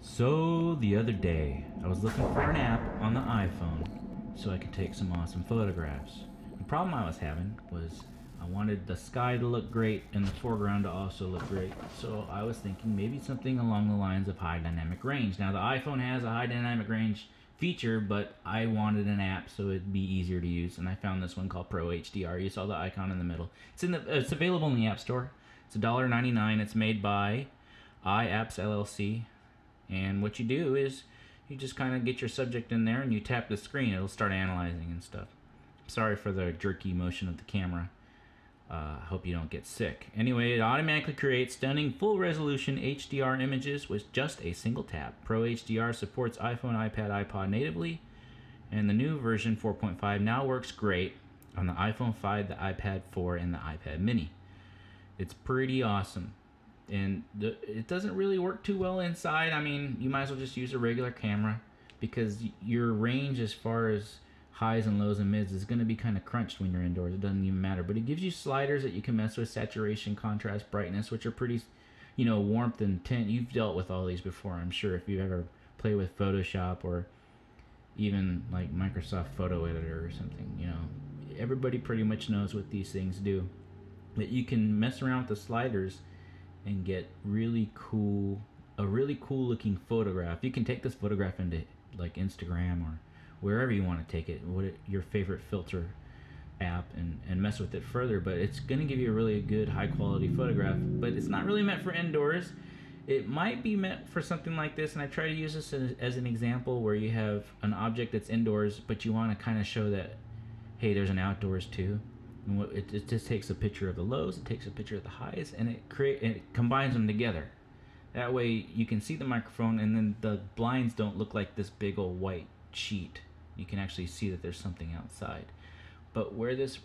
So the other day, I was looking for an app on the iPhone so I could take some awesome photographs. The problem I was having was I wanted the sky to look great and the foreground to also look great. So I was thinking maybe something along the lines of high dynamic range. Now the iPhone has a high dynamic range feature, but I wanted an app so it'd be easier to use, and I found this one called Pro HDR. You saw the icon in the middle. It's available in the App Store. It's $1.99. It's made by iApps LLC. And what you do is you just kind of get your subject in there and you tap the screen. It'll start analyzing and stuff. Sorry for the jerky motion of the camera. I hope you don't get sick. Anyway, it automatically creates stunning full resolution HDR images with just a single tap. Pro HDR supports iPhone, iPad, iPod natively, and the new version 4.5 now works great on the iPhone 5, the iPad 4, and the iPad mini. It's pretty awesome. And it doesn't really work too well inside. I mean, you might as well just use a regular camera because your range as far as highs and lows and mids is going to be kind of crunched when you're indoors. It doesn't even matter. But it gives you sliders that you can mess with: saturation, contrast, brightness, which are pretty, warmth and tint. You've dealt with all these before, I'm sure, if you ever play with Photoshop or even like Microsoft Photo Editor or something. Everybody pretty much knows what these things do. But you can mess around with the sliders and get a really cool looking photograph. You can take this photograph into like Instagram or wherever you want to take it, your favorite filter app, and mess with it further. But it's going to give you a really good high quality photograph. But it's not really meant for indoors. It might be meant for something like this, and I try to use this as an example where you have an object that's indoors, but you want to kind of show that, hey, there's an outdoors too. And it just takes a picture of the lows, it takes a picture of the highs, and it combines them together. That way you can see the microphone, and then the blinds don't look like this big old white sheet. You can actually see that there's something outside. But where this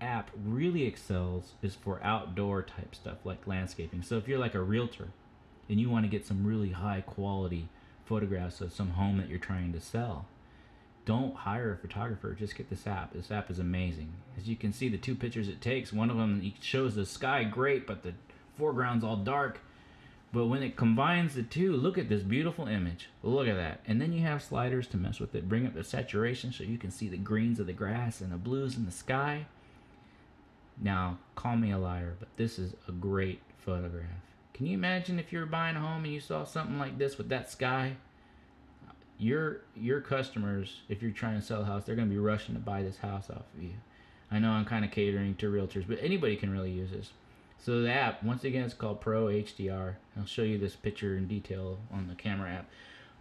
app really excels is for outdoor type stuff like landscaping. So if you're like a realtor and you want to get some really high quality photographs of some home that you're trying to sell, don't hire a photographer, just get this app. This app is amazing. As you can see, the two pictures it takes, one of them shows the sky great, but the foreground's all dark. But when it combines the two, look at this beautiful image. Look at that. And then you have sliders to mess with it. Bring up the saturation so you can see the greens of the grass and the blues in the sky. Now, call me a liar, but this is a great photograph. Can you imagine if you were buying a home and you saw something like this with that sky? Your customers, if you're trying to sell a house, they're going to be rushing to buy this house off of you. I know I'm kind of catering to realtors, but anybody can really use this. So the app, once again, it's called Pro HDR. I'll show you this picture in detail on the camera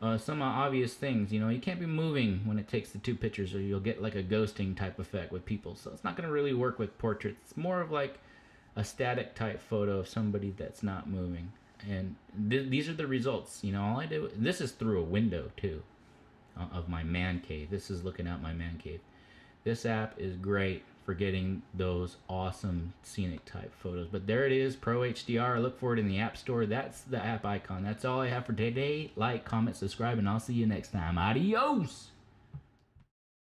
app. Some obvious things, you can't be moving when it takes the two pictures, or you'll get like a ghosting type effect with people. So it's not going to really work with portraits. It's more of like a static type photo of somebody that's not moving. And these are the results. All I do, this is through a window too, of my man cave. This is looking out my man cave. This app is great for getting those awesome scenic type photos. But there it is, Pro HDR. Look for it in the App Store. That's the app icon. That's all I have for today. Like, comment, subscribe, and I'll see you next time. Adios!